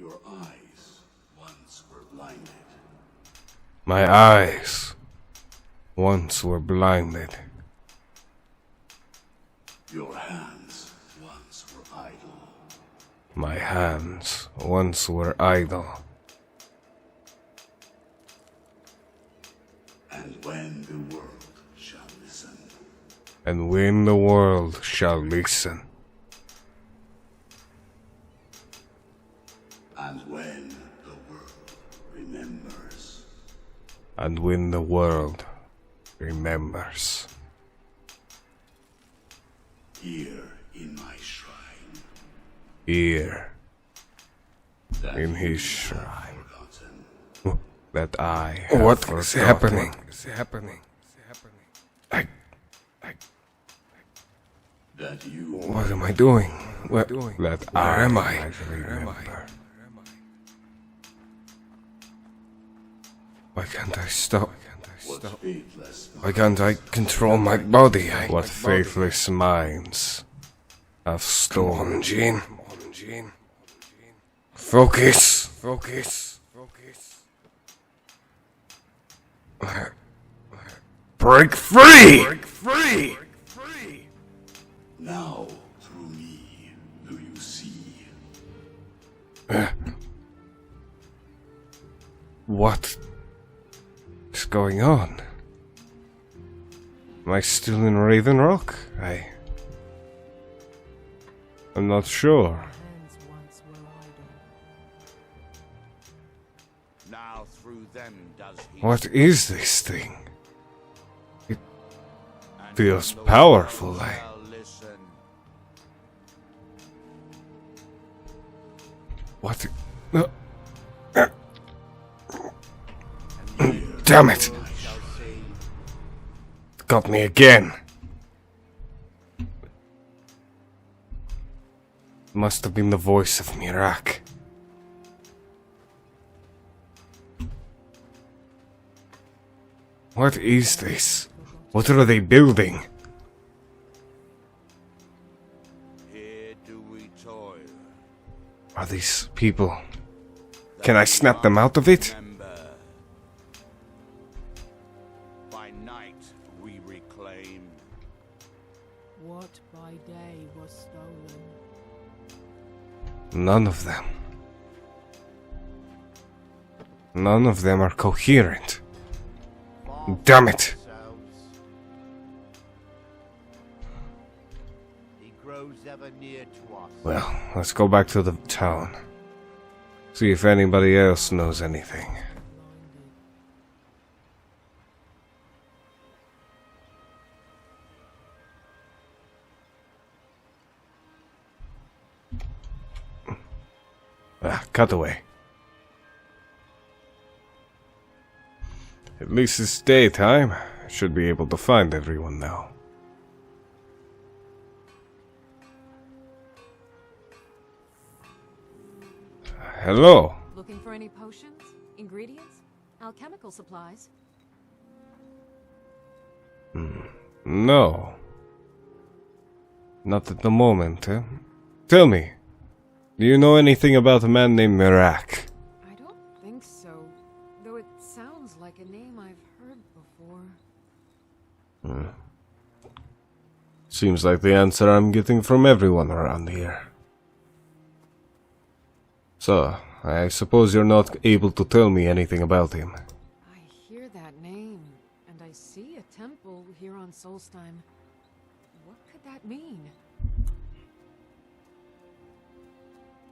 Your eyes once were blinded. My eyes once were blinded. Your hands once were idle. My hands once were idle. And when the world shall listen. And when the world shall listen. And when the world remembers. And when the world remembers. Here in my shrine. Here That in you his have shrine. forgotten. That I have What forgotten. is happening? That you What am I doing? That Where I am I? might remember. Why can't I stop? what faithless Why can't I control my body? What faithless minds have Come stolen. on, Gene. Focus. Break free! now through me do you see. What is going on? Am I still in Raven Rock? I'm not sure. Hands once were idle. Now through them does he. What is this thing? And feels when the powerful, world eh? shall listen. What? Damn it! I shall see. Got me again. Must have been the voice of Mirak. What is this? What are they building? Here do we toil. Are these people? Can I snap them out of it? Remember. By night we reclaim. What by day was stolen. None of them. None of them are coherent. Damn it! He grows ever near to us. Well, let's go back to the town. See if anybody else knows anything. Cut away. At least it's daytime. I should be able to find everyone now. Hello. Looking for any potions? Ingredients? Alchemical supplies? No. Not at the moment, eh? Tell me, do you know anything about a man named Mirak? I don't think so. Though it sounds like a name I've heard before. Seems like the answer I'm getting from everyone around here. So, I suppose you're not able to tell me anything about him. I hear that name, and I see a temple here on Solstheim. What could that mean?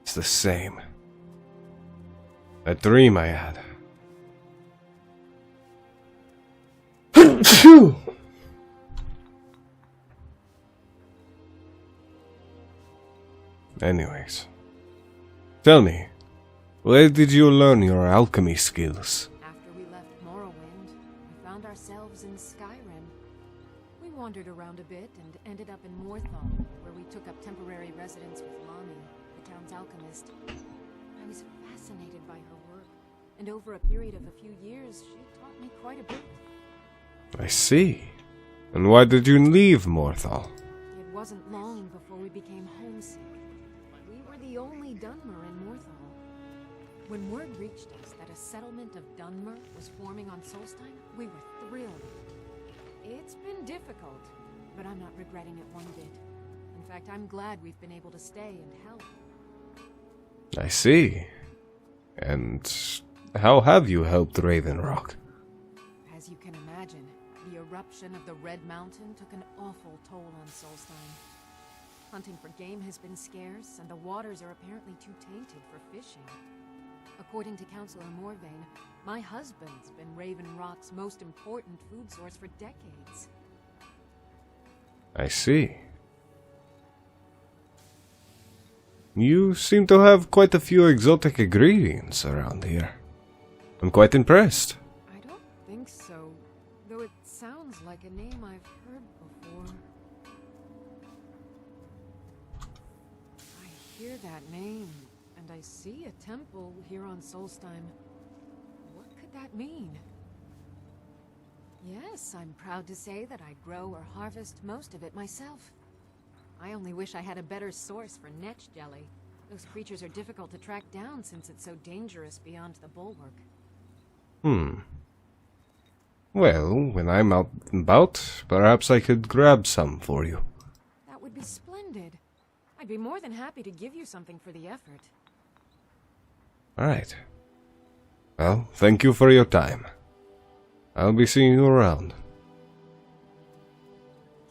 It's the same. That dream I had. Anyways, tell me, where did you learn your alchemy skills? After we left Morrowind, we found ourselves in Skyrim. We wandered around a bit and ended up in Morthal, where we took up temporary residence with Lami, the town's alchemist. I was fascinated by her work, and over a period of a few years, she taught me quite a bit. I see. And why did you leave Morthal? It wasn't long before we became homesick. We were the only Dunmer in Morthal. When word reached us that a settlement of Dunmer was forming on Solstheim, we were thrilled. It's been difficult, but I'm not regretting it one bit. In fact, I'm glad we've been able to stay and help. I see. And how have you helped Raven Rock? As you can imagine, the eruption of the Red Mountain took an awful toll on Solstheim. Hunting for game has been scarce, and the waters are apparently too tainted for fishing. According to Councillor Morvain, my husband's been Raven Rock's most important food source for decades. I see. You seem to have quite a few exotic ingredients around here. I'm quite impressed. I don't think so, though it sounds like a name I've heard before. I hear that name, and I see a temple here on Solstheim. What could that mean? Yes, I'm proud to say that I grow or harvest most of it myself. I only wish I had a better source for netch jelly. Those creatures are difficult to track down since it's so dangerous beyond the bulwark. Well, when I'm out and about, perhaps I could grab some for you. That would be splendid. I'd be more than happy to give you something for the effort. Alright. Well, thank you for your time. I'll be seeing you around.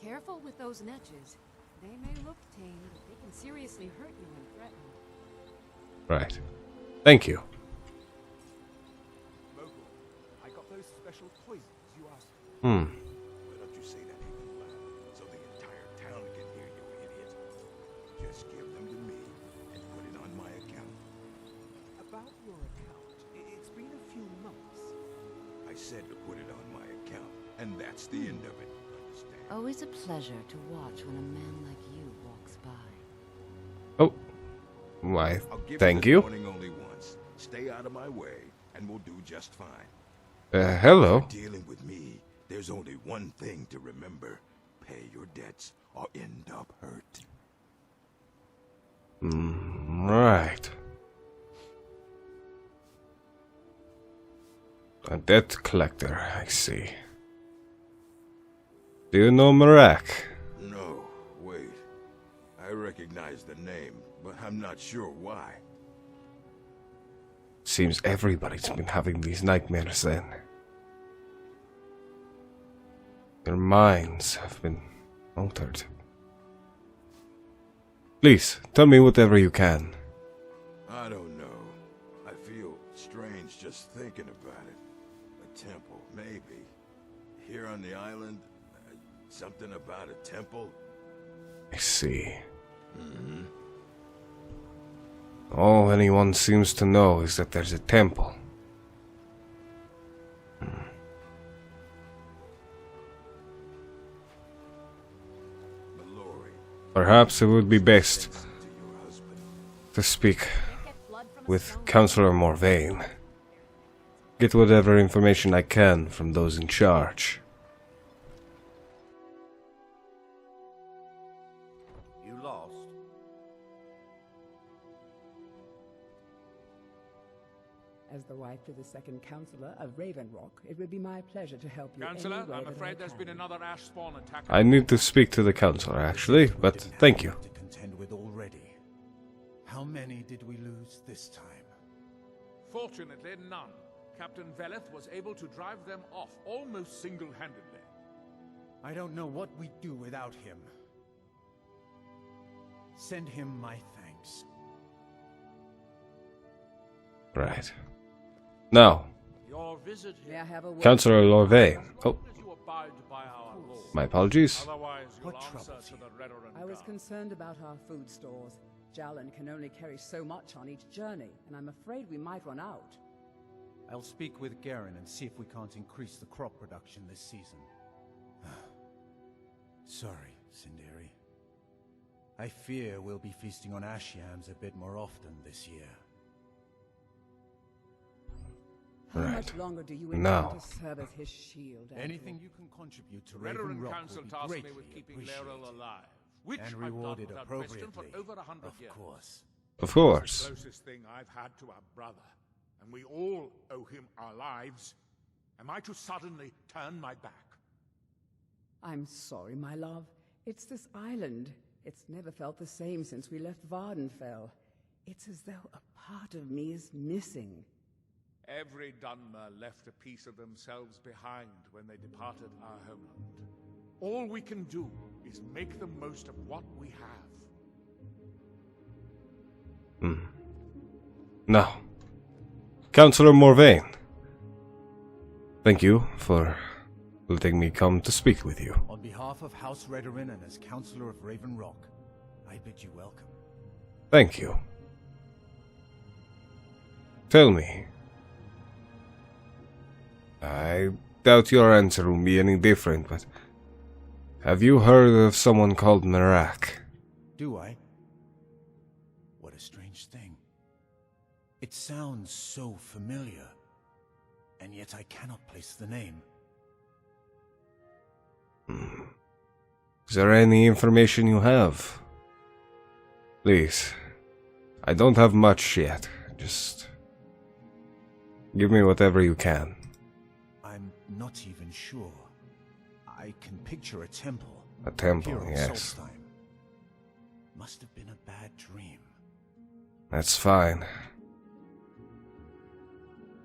Careful with those netches. They may look tame, but they can seriously hurt you when threatened. Right. Thank you. Mogul, I got those special poisons you asked for. Why don't you say that even louder, so the entire town can hear you, idiot? Just give them to me, and put it on my account. About your account, it's been a few months. I said to put it on my account, and that's the end of it. Understand? Always a pleasure to watch when a man like you walks by. Oh. Why, I'll give thank it you. this warning only once. Stay out of my way, and we'll do just fine. Hello. Dealing with me, there's only one thing to remember. Pay your debts, or end up hurt. Right. A debt collector, I see. Do you know Marak? No, wait. I recognize the name, but I'm not sure why. Seems everybody's been having these nightmares then. Their minds have been altered. Please, tell me whatever you can. I don't know. I feel strange just thinking about it. A temple, maybe. Here on the island, something about a temple. I see. All anyone seems to know is that there's a temple. Perhaps it would be best to speak with Councillor Morvain. Get whatever information I can from those in charge. You lost? As the wife to the second Councillor of Raven Rock, it would be my pleasure to help you. Councillor, any way I'm that I afraid there's can. been another ash spawn attack. I need to speak to the Councillor, actually, but thank you. To contend with already. How many did we lose this time? Fortunately, none. Captain Veleth was able to drive them off almost single-handedly. I don't know what we'd do without him. Send him my thanks. Right. Now, Your visit May I here. have a word? Councillor Lorvay. As Oh, long as you abide by our laws. my apologies. Otherwise, you'll What answer troubles to you? the Redoran I was Guard. concerned about our food stores. Jalan can only carry so much on each journey, and I'm afraid we might run out. I'll speak with Garen and see if we can't increase the crop production this season. Sorry, Sinderi. I fear we'll be feasting on ash yams a bit more often this year. How Right. much longer do you Now. intend to serve as his shield? Andrew? Anything you can contribute to The Raven Redoran Rock Council will be tasked me greatly with keeping appreciated. Laeral alive, which And I've done rewarded without question for appropriately, over 100 of years. course. Of course. Closest thing I've had to a brother. and we all owe him our lives, am I to suddenly turn my back? I'm sorry, my love. It's this island. It's never felt the same since we left Vardenfell. It's as though a part of me is missing. Every Dunmer left a piece of themselves behind when they departed our homeland. All we can do is make the most of what we have. Now, Councillor Morvain, thank you for letting me come to speak with you. On behalf of House Redorin and as Councillor of Raven Rock, I bid you welcome. Thank you. Tell me. I doubt your answer will be any different, but have you heard of someone called Merak? Do I? What a strange thing. It sounds so familiar, and yet I cannot place the name. Is there any information you have? Please. I don't have much yet. Just give me whatever you can. I'm not even sure. I can picture a temple. A temple, Imperial yes. Solstheim. Must have been a bad dream. That's fine.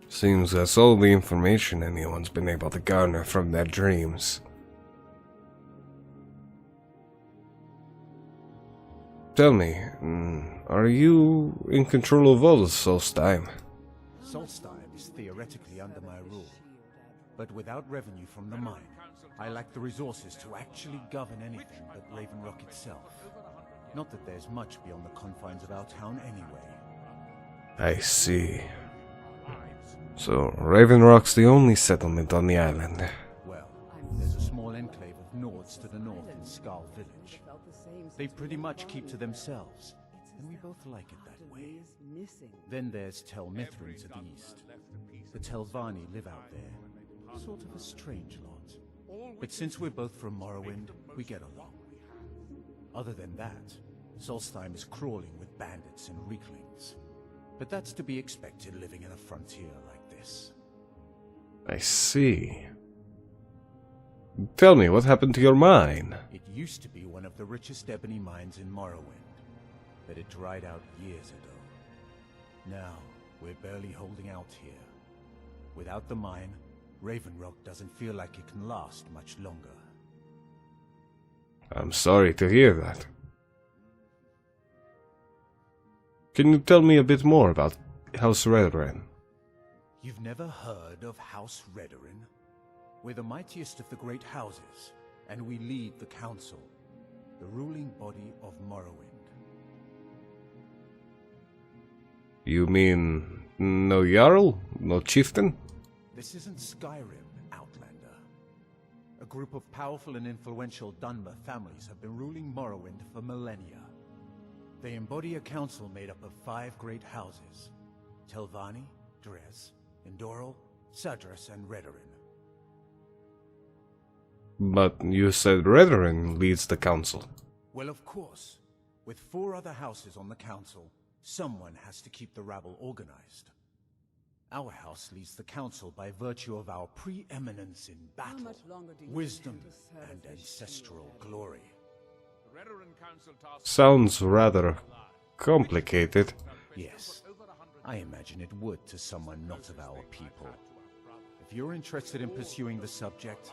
Seems that's all the information anyone's been able to garner from their dreams. Tell me, are you in control of all of Solstheim? Solstheim is theoretically under my rule, but without revenue from the mine, I lack the resources to actually govern anything but Raven Rock itself. Not that there's much beyond the confines of our town anyway. I see. So, Raven Rock's the only settlement on the island. Well, there's a small enclave of Nords to the north in Skal Village. They pretty much keep to themselves, and we both like it that way. Then there's Tel Mithrin to the east. The Telvanni live out there. Sort of a strange lot. But since we're both from Morrowind, we get along. Other than that, Solstheim is crawling with bandits and weaklings. But that's to be expected living in a frontier like this. I see. Tell me, what happened to your mine? It used to be one of the richest ebony mines in Morrowind, but it dried out years ago. Now, we're barely holding out here. Without the mine, Raven Rock doesn't feel like it can last much longer. I'm sorry to hear that. Can you tell me a bit more about House Redorin? You've never heard of House Redorin? We're the mightiest of the great houses, and we lead the council, the ruling body of Morrowind. You mean no Jarl? No chieftain? This isn't Skyrim, Outlander. A group of powerful and influential Dunmer families have been ruling Morrowind for millennia. They embody a council made up of 5 great houses: Telvanni, Dres, Endoril, Sadras, and Redorin. But you said Redorin leads the council. Well, of course. With 4 other houses on the council, someone has to keep the rabble organized. Our house leads the council by virtue of our preeminence in battle, wisdom, and ancestral glory. Sounds rather complicated. Yes, I imagine it would to someone not of our people. If you're interested in pursuing the subject,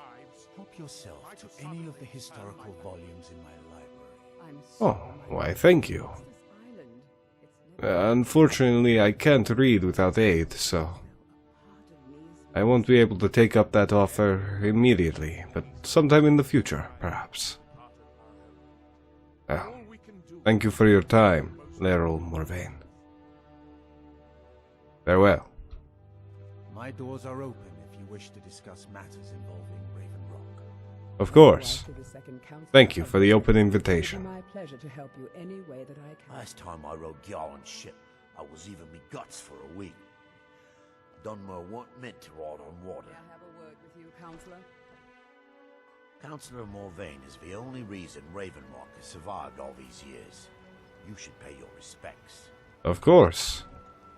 help yourself to any of the historical volumes in my library. Oh, why thank you. Unfortunately, I can't read without aid, so I won't be able to take up that offer immediately, but sometime in the future, perhaps. Well, thank you for your time, Laeral Morvain. Farewell. My doors are open if you wish to discuss matters involving Raven Rock. Of course. Thank you for the open invitation. My pleasure to help you any way that I can. Last time I rode Gjallen's ship, I was even me guts for a week. Dunmer weren't meant to ride on water. May I have a word with you, Counselor? Councillor Morvain is the only reason Raven Rock has survived all these years. You should pay your respects. Of course.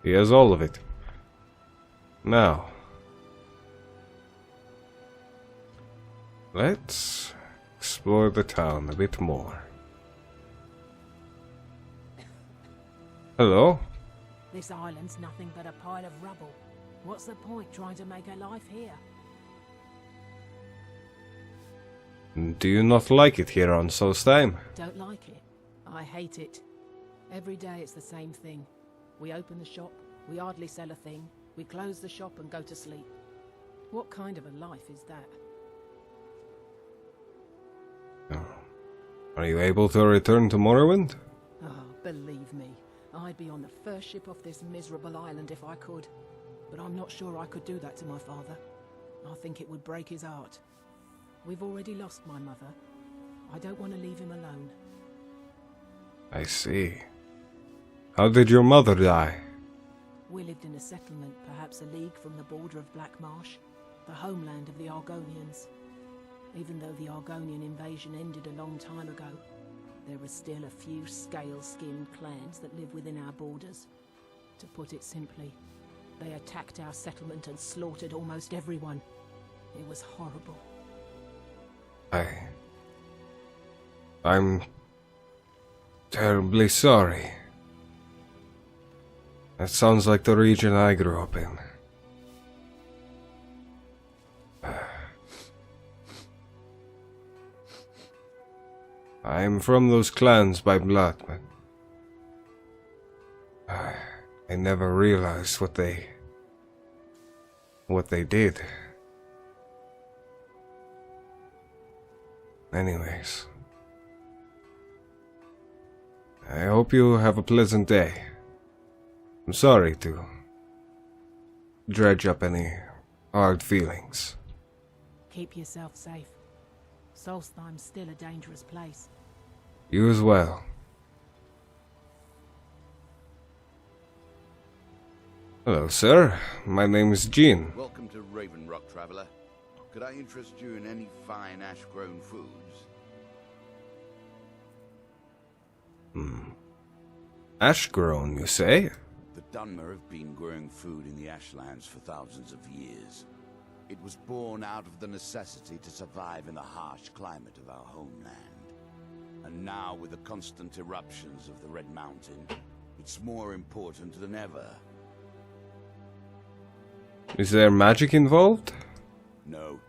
He has all of it. Now, let's explore the town a bit more. Hello? This island's nothing but a pile of rubble. What's the point trying to make a life here? Do you not like it here on Solstheim? Don't like it. I hate it. Every day it's the same thing. We open the shop, we hardly sell a thing, we close the shop and go to sleep. What kind of a life is that? Oh. Are you able to return to Morrowind? Oh, believe me, I'd be on the first ship off this miserable island if I could. But I'm not sure I could do that to my father. I think it would break his heart. We've already lost my mother. I don't want to leave him alone. I see. How did your mother die? We lived in a settlement, perhaps a league from the border of Black Marsh, the homeland of the Argonians. Even though the Argonian invasion ended a long time ago, there are still a few scale-skinned clans that live within our borders. To put it simply, they attacked our settlement and slaughtered almost everyone. It was horrible. I'm terribly sorry. That sounds like the region I grew up in. I'm from those clans by blood, but I never realized what they did. Anyways, I hope you have a pleasant day. I'm sorry to dredge up any hard feelings. Keep yourself safe. Solstheim's still a dangerous place. You as well. Hello, sir. My name is Jean. Welcome to Raven Rock, traveler. Could I interest you in any fine ash-grown foods? Ash-grown, you say? The Dunmer have been growing food in the Ashlands for thousands of years. It was born out of the necessity to survive in the harsh climate of our homeland. And now, with the constant eruptions of the Red Mountain, it's more important than ever. Is there magic involved? No.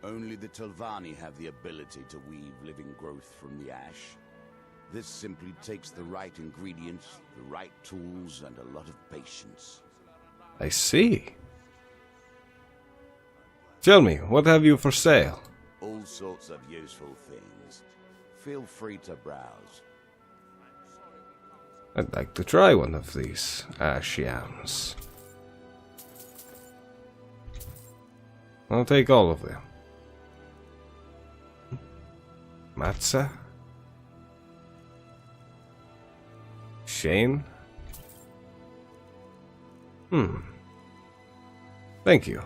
Only the Telvanni have the ability to weave living growth from the ash. This simply takes the right ingredients, the right tools, and a lot of patience. I see. Tell me, what have you for sale? All sorts of useful things. Feel free to browse. I'd like to try one of these ash yams. I'll take all of them. Matzah? Shane? Thank you.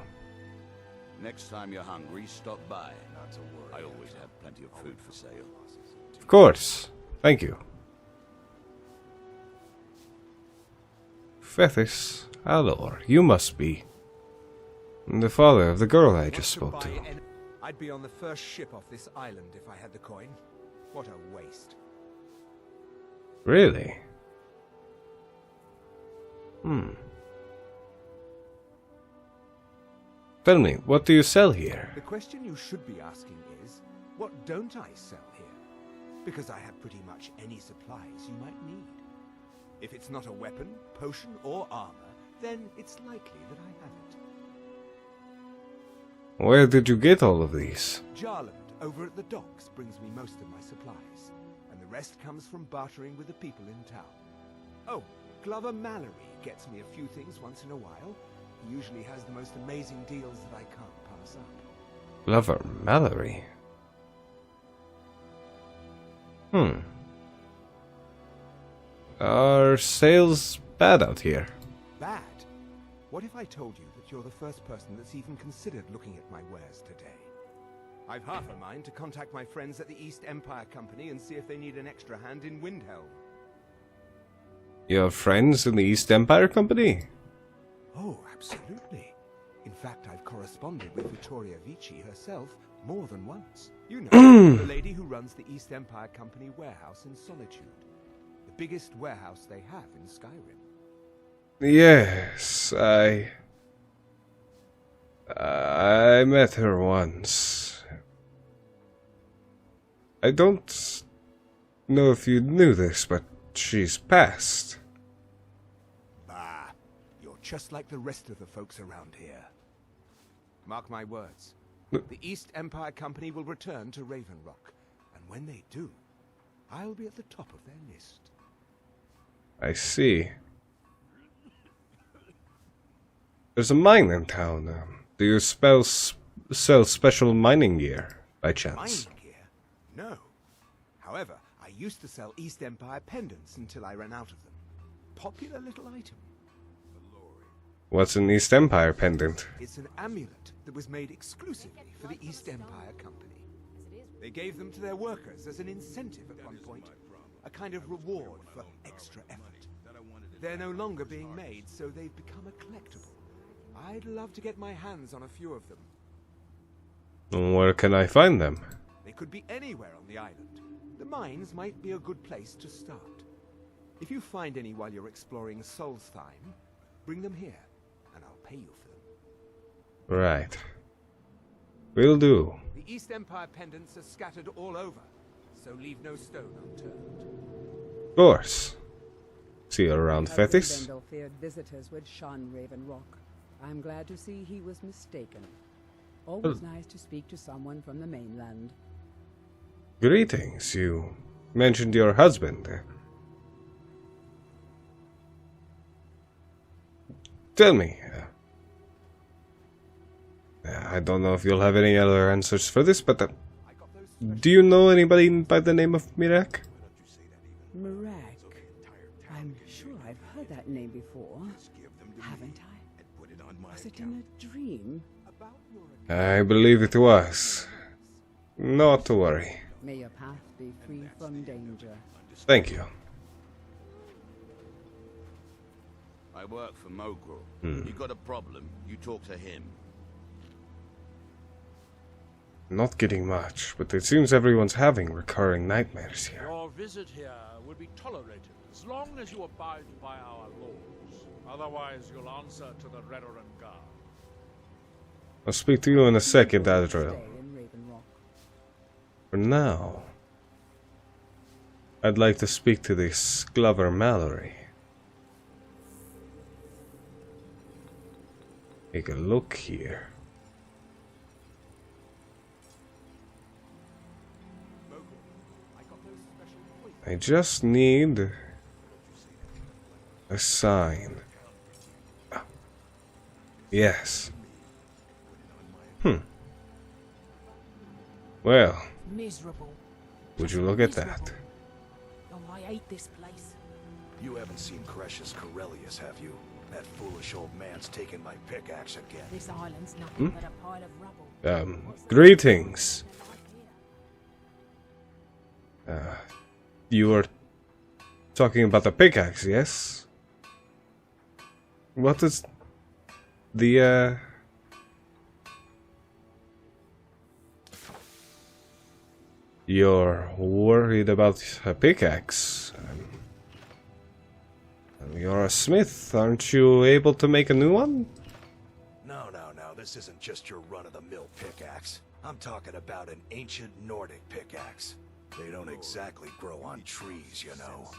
Next time you're hungry, stop by. Not to worry. I always have plenty of food for sale. Of course. Thank you. Fethis Alor, you must be the father of the girl I just spoke to. I'd be on the first ship off this island if I had the coin. What a waste. Really? Tell me, what do you sell here? The question you should be asking is, what don't I sell here? Because I have pretty much any supplies you might need. If it's not a weapon, potion, or armor, then it's likely that I have it. Where did you get all of these? Jarland, over at the docks, brings me most of my supplies, and the rest comes from bartering with the people in town. Oh, Glover Mallory gets me a few things once in a while. He usually has the most amazing deals that I can't pass up. Glover Mallory? Are sales bad out here? Bad? What if I told you that you're the first person that's even considered looking at my wares today? I've half a mind to contact my friends at the East Empire Company and see if they need an extra hand in Windhelm. You have friends in the East Empire Company? Oh, absolutely. fact, I've corresponded with Vittoria Vici herself more than once. You know, the lady who runs the East Empire Company warehouse in Solitude. The biggest warehouse they have in Skyrim. Yes, I met her once. I don't know if you knew this, but she's passed. Bah, you're just like the rest of the folks around here. Mark my words. The East Empire Company will return to Raven Rock, and when they do, I'll be at the top of their list. I see. There's a mine in town. Do you sell special mining gear, by chance? Mining gear? No. However, I used to sell East Empire pendants until I ran out of them. Popular little item. What's an East Empire pendant? It's an amulet that was made exclusively for the East Empire Company. They gave them to their workers as an incentive at one point. A kind of reward for extra effort. They're no longer being made, so they've become a collectible. I'd love to get my hands on a few of them. Where can I find them? They could be anywhere on the island. The mines might be a good place to start. If you find any while you're exploring Solstheim, bring them here, and I'll pay you for them. Right. Will do. The East Empire pendants are scattered all over, so leave no stone unturned. Of course. See you around, Fethis. Bendel feared visitors would shun Raven Rock. I'm glad to see he was mistaken. Always nice to speak to someone from the mainland. Greetings. You mentioned your husband. Tell me. I don't know if you'll have any other answers for this, but do you know anybody by the name of Mirak? Mirak? I'm sure I've heard that name before. Haven't I? Was it in a dream? I believe it was. Not to worry. May your path be free from danger. Thank you. I work for Mogul. You got a problem, you talk to him. Not getting much, but it seems everyone's having recurring nightmares here. Your visit here will be tolerated as long as you abide by our laws. Otherwise, you'll answer to the Redoran Guard. I'll speak to you in a second, Adriel. For now, I'd like to speak to this Glover Mallory. Take a look here. I just need a sign. Yes. Well, miserable. Would you look at that? Oh, I hate this place. You haven't seen Cretius Corellius, have you? That foolish old man's taken my pickaxe again. This island's nothing but a pile of rubble. Greetings. You were talking about the pickaxe, yes? What is the, You're worried about a pickaxe? You're a smith, aren't you able to make a new one? No, this isn't just your run-of-the-mill pickaxe. I'm talking about an ancient Nordic pickaxe. They don't exactly grow on trees, you know.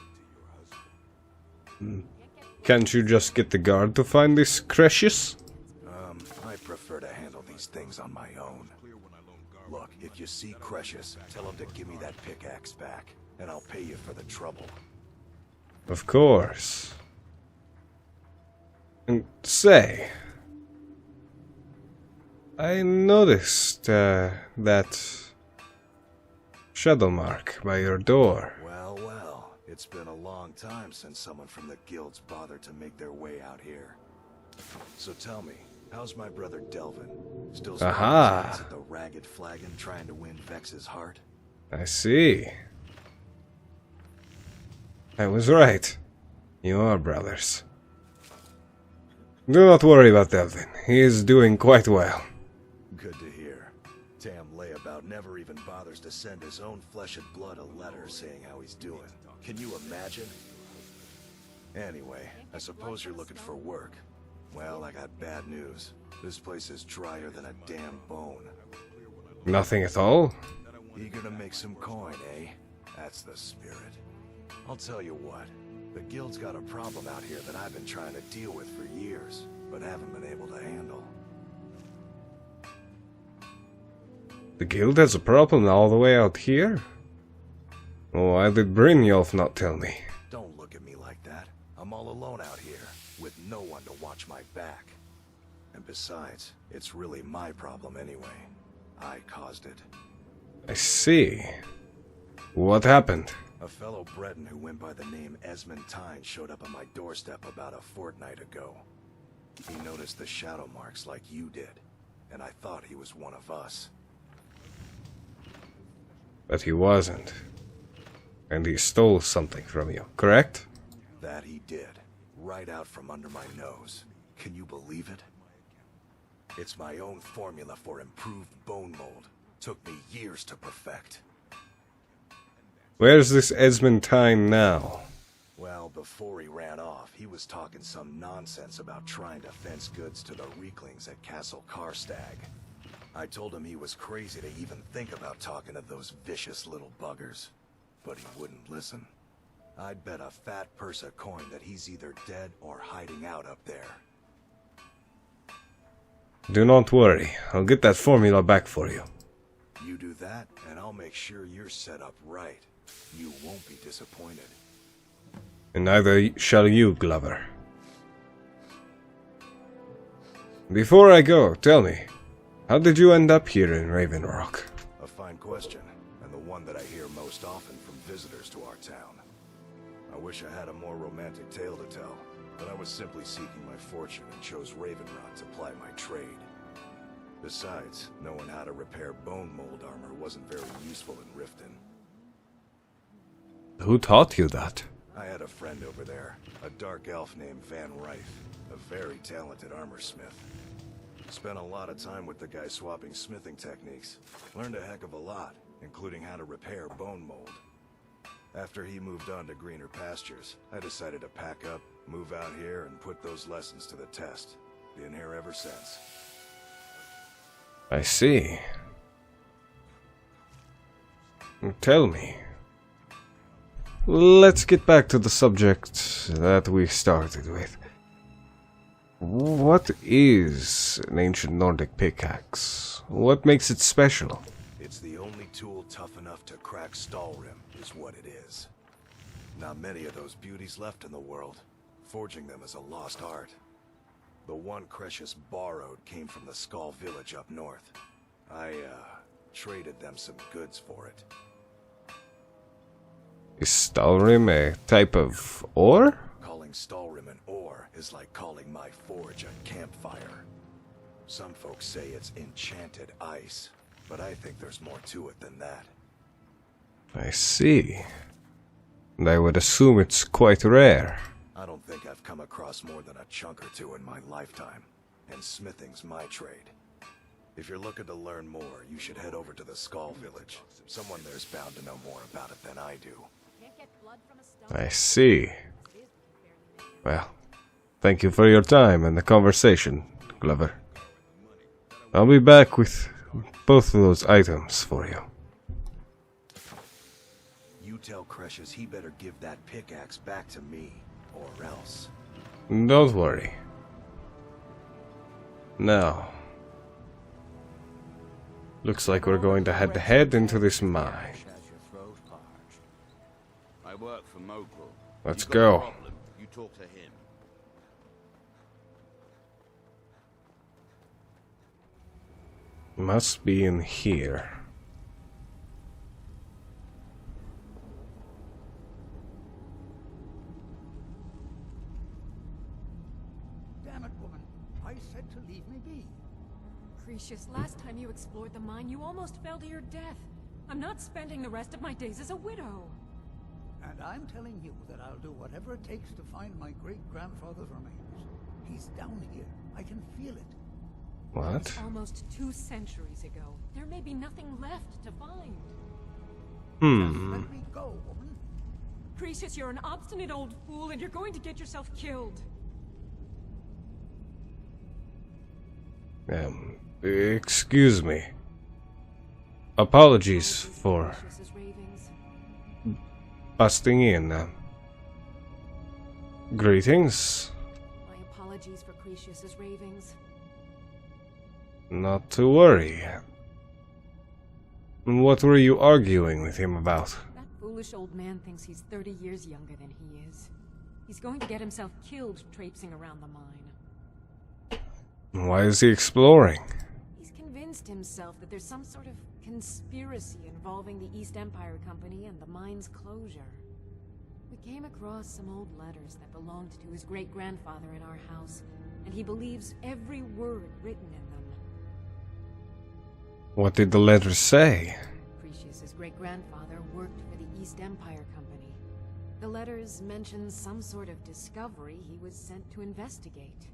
Can't you just get the guard to find this Cretius? I prefer to handle these things on my own. Look, if you see Cretius, tell him to give me that pickaxe back, and I'll pay you for the trouble. Of course. And say, I noticed that shadow mark by your door. Well, it's been a long time since someone from the guilds bothered to make their way out here. So tell me, how's my brother Delvin? Still at the ragged flagon trying to win Vex's heart? I see. I was right. You are brothers. Do not worry about Delvin. He is doing quite well. Good to hear. Damn layabout never even bothers to send his own flesh and blood a letter saying how he's doing. Can you imagine? Anyway, I suppose you're looking for work. Well, I got bad news. This place is drier than a damn bone. Nothing at all? Eager to make some coin, eh? That's the spirit. I'll tell you what. The guild's got a problem out here that I've been trying to deal with for years, but haven't been able to handle. The guild has a problem all the way out here? Why did Brynjolf not tell me? Don't look at me like that. I'm all alone out here, with no one to watch my back. And besides, it's really my problem anyway. I caused it. I see. What happened? A fellow Breton who went by the name Esmond Tyne showed up on my doorstep about a fortnight ago. He noticed the shadow marks like you did, and I thought he was one of us. But he wasn't. And he stole something from you, correct? That he did, right out from under my nose. Can you believe it? It's my own formula for improved bone mold. Took me years to perfect. Where's this Esmond Tyne now? Well, before he ran off, he was talking some nonsense about trying to fence goods to the Reeklings at Castle Karstag. I told him he was crazy to even think about talking to those vicious little buggers. But he wouldn't listen. I'd bet a fat purse of coin that he's either dead or hiding out up there. Do not worry. I'll get that formula back for you. You do that, and I'll make sure you're set up right. You won't be disappointed. And neither shall you, Glover. Before I go, tell me, how did you end up here in Raven Rock? A fine question, and the one that I hear most often from visitors to our town. I wish I had a more romantic tale to tell, but I was simply seeking my fortune and chose Ravenrot to ply my trade. Besides, knowing how to repair bone mold armor wasn't very useful in Riften. Who taught you that? I had a friend over there, a dark elf named Van Rife, a very talented armor smith. Spent a lot of time with the guy swapping smithing techniques. Learned a heck of a lot, including how to repair bone mold. After he moved on to greener pastures, I decided to pack up, move out here, and put those lessons to the test. Been here ever since. I see. Tell me. Let's get back to the subject that we started with. What is an ancient Nordic pickaxe? What makes it special? It's the only tool tough enough to crack Stalrim, is what it is. Not many of those beauties left in the world. Forging them is a lost art. The one Cretius borrowed came from the Skull village up north. I, traded them some goods for it. Is Stalrim a type of ore? Calling Stalrim an ore is like calling my forge a campfire. Some folks say it's enchanted ice, but I think there's more to it than that. I see. And I would assume it's quite rare. I don't think I've come across more than a chunk or two in my lifetime, and smithing's my trade. If you're looking to learn more, you should head over to the Skull village. Someone there's bound to know more about it than I do. I see. Well, thank you for your time and the conversation, Glover. I'll be back with both of those items for you. You tell Cretius he better give that pickaxe back to me, or else. Don't worry. Now, looks like we're going to head into this mine. I work for Mofu. Let's go. You talk to him. Must be in here. Damn it, woman. I said to leave me be. Cretius, last time you explored the mine, you almost fell to your death. I'm not spending the rest of my days as a widow. And I'm telling you that I'll do whatever it takes to find my great-grandfather's remains. He's down here. I can feel it. What? It's almost 2 centuries ago. There may be nothing left to find. Let me go, woman. Cretius, you're an obstinate old fool, and you're going to get yourself killed. Excuse me. Apologies for busting in. Greetings. My apologies for Cretius's ravings. Not to worry. What were you arguing with him about? That foolish old man thinks he's 30 years younger than he is. He's going to get himself killed traipsing around the mine. Why is he exploring? He's convinced himself that there's some sort of conspiracy involving the East Empire Company and the mine's closure. We came across some old letters that belonged to his great-grandfather in our house, and he believes every word written in them. What did the letters say? Cretius's great-grandfather worked for the East Empire Company. The letters mention some sort of discovery he was sent to investigate.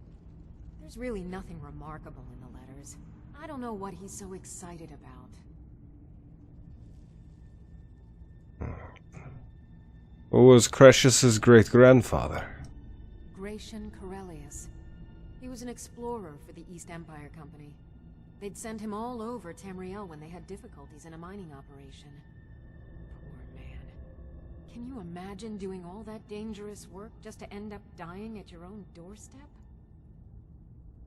There's really nothing remarkable in the letters. I don't know what he's so excited about. Who was Cretius's great-grandfather? Gratian Corellius. He was an explorer for the East Empire Company. They'd send him all over Tamriel when they had difficulties in a mining operation. Poor man. Can you imagine doing all that dangerous work just to end up dying at your own doorstep?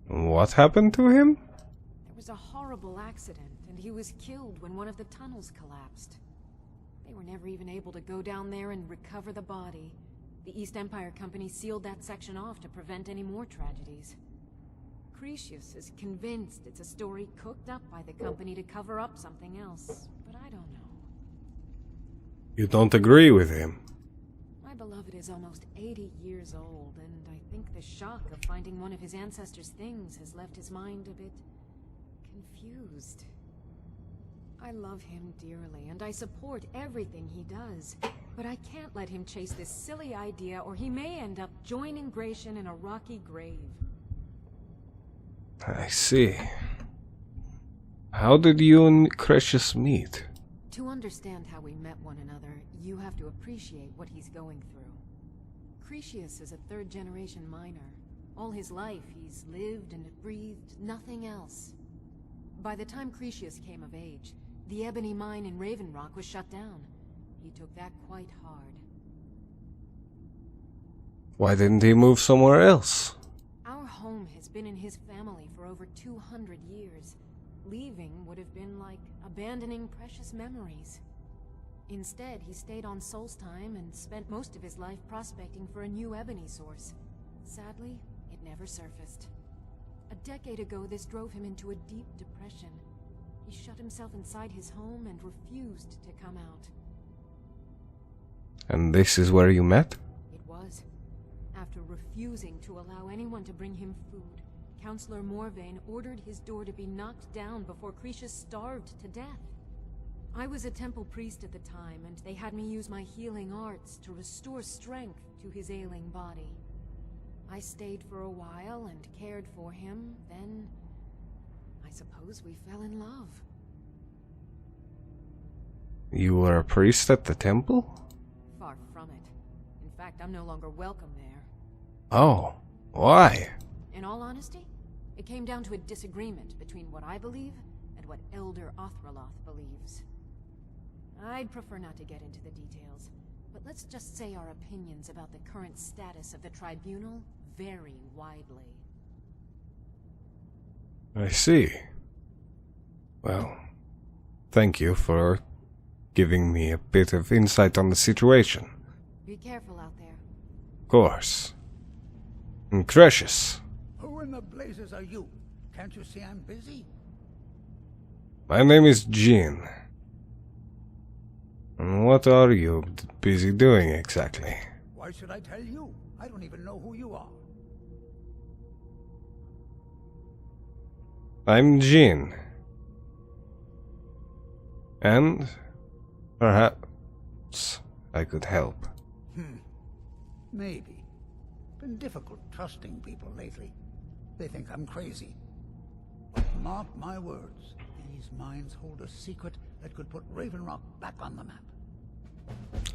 What happened to him? There was a horrible accident, and he was killed when one of the tunnels collapsed. They were never even able to go down there and recover the body. The East Empire Company sealed that section off to prevent any more tragedies. Cretius is convinced it's a story cooked up by the company to cover up something else, but I don't know. You don't agree with him? My beloved is almost 80 years old, and I think the shock of finding one of his ancestors' things has left his mind a bit confused. I love him dearly, and I support everything he does, but I can't let him chase this silly idea, or he may end up joining Gratian in a rocky grave. I see. How did you and Cretius meet? To understand how we met one another, you have to appreciate what he's going through. Cretius is a third-generation miner. All his life, he's lived and breathed nothing else. By the time Cretius came of age, the ebony mine in Raven Rock was shut down. He took that quite hard. Why didn't he move somewhere else? Our home has been in his family for over 200 years. Leaving would have been like abandoning precious memories. Instead, he stayed on Solstheim and spent most of his life prospecting for a new ebony source. Sadly, it never surfaced. A decade ago, this drove him into a deep depression. He shut himself inside his home and refused to come out. And this is where you met? It was. After refusing to allow anyone to bring him food, Counselor Morvain ordered his door to be knocked down before Cretius starved to death. I was a temple priest at the time, and they had me use my healing arts to restore strength to his ailing body. I stayed for a while and cared for him, then I suppose we fell in love. You were a priest at the temple? Far from it. In fact, I'm no longer welcome there. Oh, why? In all honesty, it came down to a disagreement between what I believe and what Elder Othraloth believes. I'd prefer not to get into the details, but let's just say our opinions about the current status of the tribunal vary widely. I see. Well, thank you for giving me a bit of insight on the situation. Be careful out there. Of course. And Cretius. Who in the blazes are you? Can't you see I'm busy? My name is Jean. And what are you busy doing exactly? Why should I tell you? I don't even know who you are. I'm Jean. And perhaps I could help. Maybe. been difficult trusting people lately. They think I'm crazy. But mark my words, these mines hold a secret that could put Raven Rock back on the map.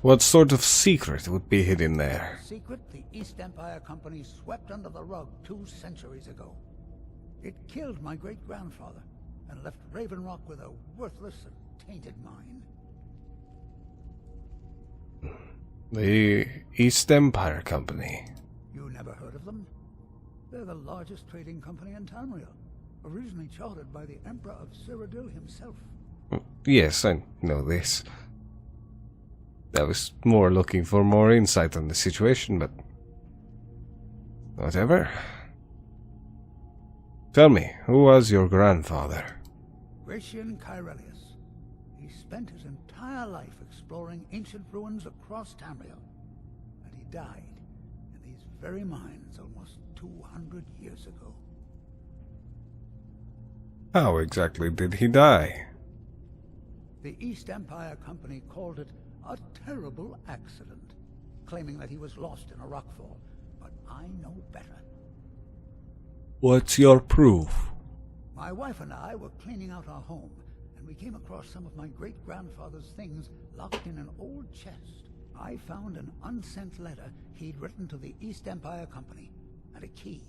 What sort of secret would be hidden there? A secret the East Empire Company swept under the rug 2 centuries ago. It killed my great-grandfather and left Raven Rock with a worthless and tainted mine. The East Empire Company. You never heard of them? They're the largest trading company in Tamriel, originally chartered by the Emperor of Cyrodiil himself. Yes, I know this. I was more looking for more insight on the situation, but whatever. Tell me, who was your grandfather? Gratian Kyrelius. He spent his entire life exploring ancient ruins across Tamriel, and he died in these very mines almost 200 years ago. How exactly did he die? The East Empire Company called it a terrible accident, claiming that he was lost in a rockfall, but I know better. What's your proof? My wife and I were cleaning out our home, and we came across some of my great-grandfather's things locked in an old chest. I found an unsent letter he'd written to the East Empire Company, and a key.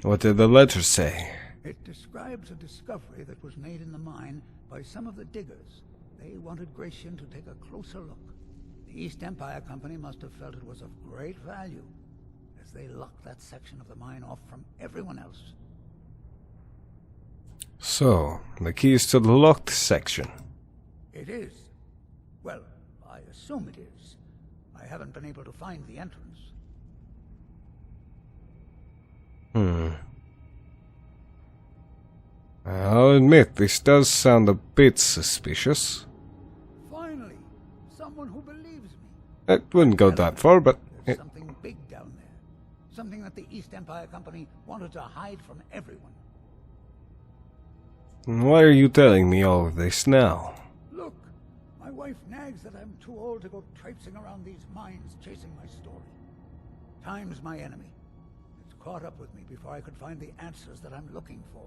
What did the letter say? It describes a discovery that was made in the mine by some of the diggers. They wanted Gratian to take a closer look. The East Empire Company must have felt it was of great value, as they locked that section of the mine off from everyone else. So, the key is to the locked section. It is. Well, I assume it is. I haven't been able to find the entrance. I'll admit, this does sound a bit suspicious. Finally, someone who believes me. It wouldn't go that far, but... There's something big down there. Something that the East Empire Company wanted to hide from everyone. Why are you telling me all of this now? Look, my wife nags that I'm too old to go traipsing around these mines chasing my story. Time's my enemy. It's caught up with me before I could find the answers that I'm looking for.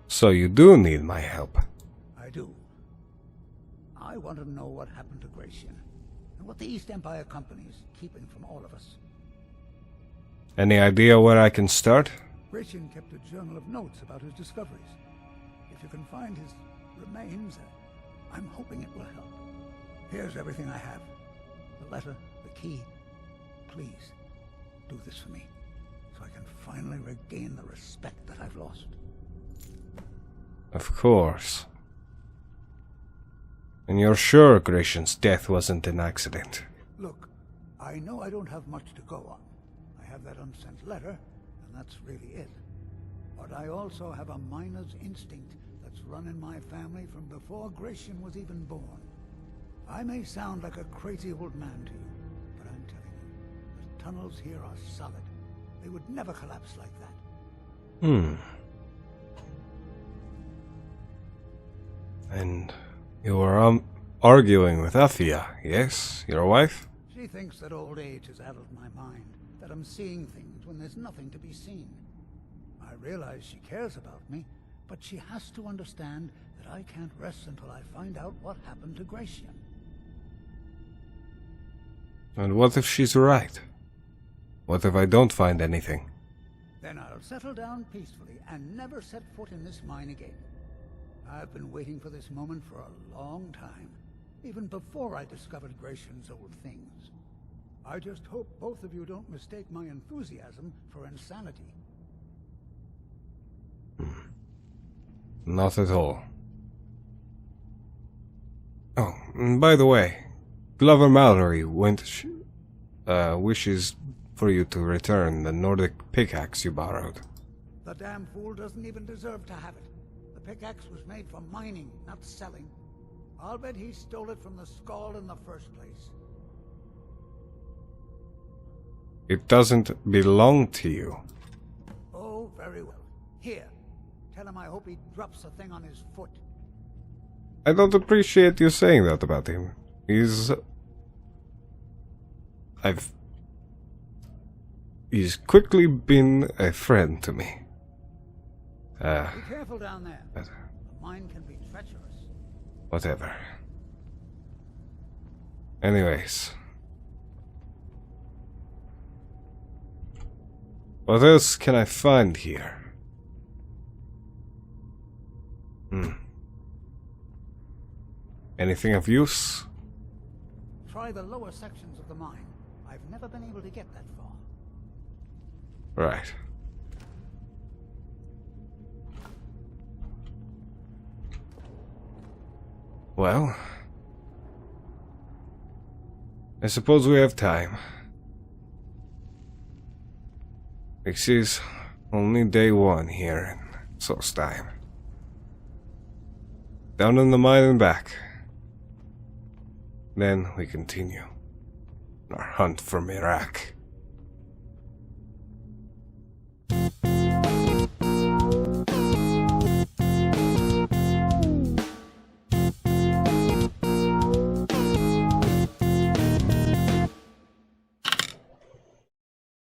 So you do need my help. I do. I want to know what happened to Gratian, and what the East Empire Company is keeping from all of us. Any idea where I can start? Gratian kept a journal of notes about his discoveries. If you can find his remains, I'm hoping it will help. Here's everything I have. The letter, the key. Please, do this for me, so I can finally regain the respect that I've lost. Of course. And you're sure Gratian's death wasn't an accident? Look, I know I don't have much to go on. I have that unsent letter, and that's really it. But I also have a miner's instinct that's run in my family from before Gratian was even born. I may sound like a crazy old man to you, but I'm telling you, the tunnels here are solid. They would never collapse like that. And you were arguing with Athia, yes? Your wife? She thinks that old age has addled my mind, that I'm seeing things when there's nothing to be seen. I realize she cares about me, but she has to understand that I can't rest until I find out what happened to Gratian. And what if she's right? What if I don't find anything? Then I'll settle down peacefully and never set foot in this mine again. I've been waiting for this moment for a long time, even before I discovered Gratian's old things. I just hope both of you don't mistake my enthusiasm for insanity. Not at all. Oh, and by the way, Glover Mallory wishes for you to return the Nordic pickaxe you borrowed. The damn fool doesn't even deserve to have it. The pickaxe was made for mining, not selling. I'll bet he stole it from the Skull in the first place. It doesn't belong to you. Oh, very well. Here, tell him I hope he drops the thing on his foot. I don't appreciate you saying that about him. he's quickly been a friend to me. Be careful down there. The mine can be treacherous. Whatever. Anyways. What else can I find here? Anything of use? Try the lower sections of the mine. I've never been able to get that far. Right. Well, I suppose we have time. This is only day 1 here in Solstheim. Down in the mine and back. Then we continue our hunt for Iraq.